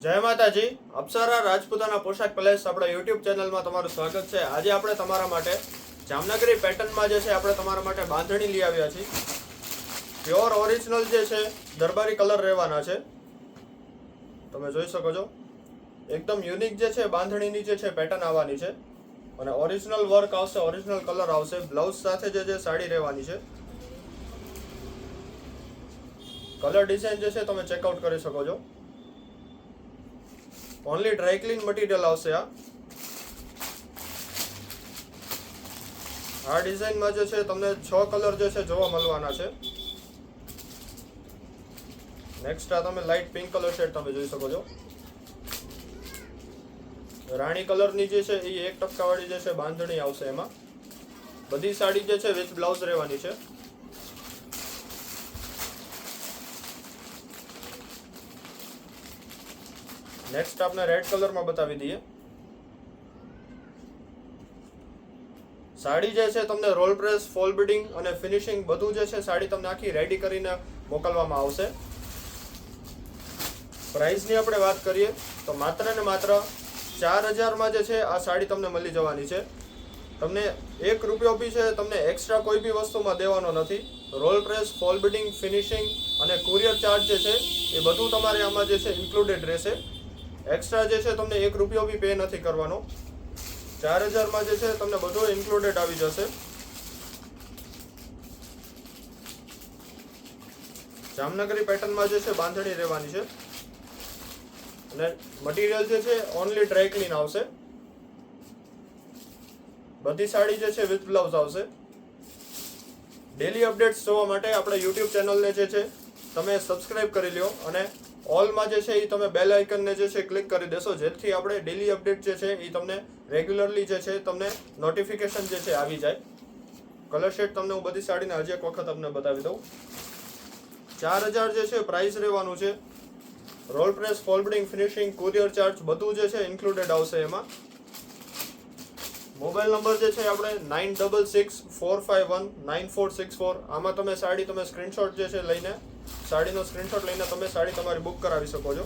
જય માતાજી. અપ્સરા રાજપૂતાના પોશાક પેલેસ આપણા યુટ્યુબ ચેનલમાં તમારું સ્વાગત છે. આજે આપણે તમારા માટે જામનગરી પેટર્નમાં જે છે આપણે તમારા માટે બાંધણી લઈ આવ્યા છીએ. પ્યોર ઓરિજિનલ જે છે દરબારી કલર રહેવાના છે. તમે જોઈ શકો છો એકદમ યુનિક જે છે બાંધણીની જે છે પેટર્ન આવવાની છે અને ઓરિજિનલ વર્ક આવશે, ઓરિજિનલ કલર આવશે. બ્લાઉઝ સાથે જે સાડી રહેવાની છે. કલર ડિઝાઇન જે છે તમે ચેકઆઉટ કરી શકો છો. ઓનલી ડ્રાય ક્લીન મટીરિયલ આવશે. આ ડિઝાઇનમાં જે છે તમને 6 કલર જે છે જોવા મળવાના છે. નેક્સ્ટ આ તમે લાઇટ પિંક કલર શેડ તમે જોઈ શકો છો. રાણી કલરની જે છે એ 1% વાળી જે છે બાંધણી આવશે. એમાં બધી સાડી જે છે વિથ બ્લાઉઝ રહેવાની છે. નેક્સ્ટ આપણે રેડ કલરમાં બતાવી દઈએ. સાડી જે છે તમને રોલ પ્રેસ, ફોલ બીડિંગ અને ફિનિશિંગ બધું જે છે સાડી તમને આખી રેડી કરીને મોકલવામાં આવશે. પ્રાઇસની આપણે વાત કરીએ તો માત્ર ને માત્ર 4000માં જે છે આ સાડી તમને મળી જવાની છે. તમને 1 રૂપિયો બી છે તમને એક્સ્ટ્રા કોઈ બી વસ્તુમાં દેવાનો નથી. Role press, fall beading, finishing અને કુરિયર ચાર્જ જે છે એ બધું તમારે આમાં જે છે ઇન્ક્લુડેડ રહેશે. એક્સ્ટ્રા જે છે તમને 1 રૂપિયો બી પે નથી કરવાનો. 4000માં જે છે તમને બધું ઇન્ક્લુડેડ આવી જશે. જામનગરી પેટર્નમાં જે છે બાંધણી રહેવાની છે અને મટીરિયલ જે છે ઓનલી ડ્રાય ક્લીન આવશે. બધી સાડી જે છે વિથ બ્લાઉઝ આવશે. ડેલી અપડેટ્સ જોવા માટે આપણે યુટ્યુબ ચેનલને જે છે તમે સબસ્ક્રાઇબ કરી લ્યો અને ઓલમાં જે છે એ તમે બેલ આઇકનને જે છે ક્લિક કરી દેશો, જેથી આપણે ડેલી અપડેટ જે છે એ તમને રેગ્યુલરલી જે છે તમને નોટિફિકેશન જે છે આવી જાય. કલર શેડ તમને હું બધી સાડીને હજી એક વખત તમને બતાવી દઉં. 4000 જે છે પ્રાઇસ રહેવાનું છે. Roll press, fall beading, finishing, courier charge બધું જે છે ઇન્ક્લુડેડ આવશે. એમાં મોબાઈલ નંબર જે છે આપણે 9664519464. આમાં તમે સાડી તમે સ્ક્રીનશોટ જે છે લઈને સાડીનો સ્ક્રીનશોટ લઈને તમે સાડી તમારી બુક કરાવી શકો છો.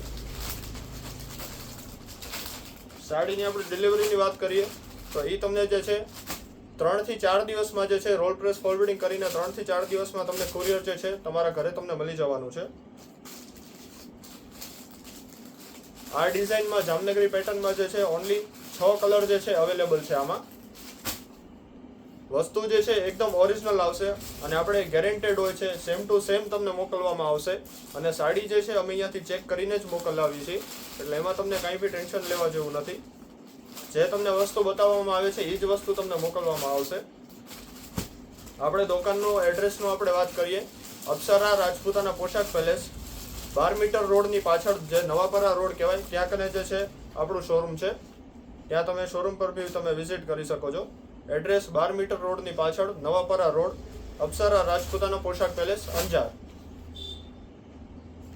સાડીની આપણે ડિલિવરીની વાત કરીએ તો એ તમને જે છે 3 થી 4 દિવસમાં જે છે રોલ પ્રેસ, ફોલ બીડિંગ કરીને 3 થી 4 દિવસમાં તમને કુરિયર જે છે તમારા ઘરે તમને મળી જવાનું છે. આ ડિઝાઇનમાં જામનગરી પેટર્નમાં જે છે ઓનલી 6 કલર જે છે અવેલેબલ છે. આમાં વસ્તુ જે છે એકદમ ઓરિજિનલ આવશે અને આપણે ગેરંટેડ હોય છે. સેમ ટુ સેમ તમને મોકલવામાં આવશે અને સાડી જે છે અમે અહીંયાથી ચેક કરીને જ મોકલાવી છે, એટલે એમાં તમને કાંઈ બી ટેન્શન લેવા જેવું નથી. જે તમને વસ્તુ બતાવવામાં આવે છે એ જ વસ્તુ તમને મોકલવામાં આવશે. આપણે દુકાનનું એડ્રેસનું આપણે વાત કરીએ. અપ્સરા રાજપૂતાના પોશાક પેલેસ 12 મીટર રોડની પાછળ જે નવાપરા રોડ કહેવાય ત્યાં કને જે છે આપણું શોરૂમ છે. ત્યાં તમે શોરૂમ પર બી તમે વિઝિટ કરી શકો છો. એડ્રેસ 12 મીટર રોડની પાછળ નવાપરા રોડ, અપ્સરા રાજપૂતાના પોશાક પેલેસ, અંજાર.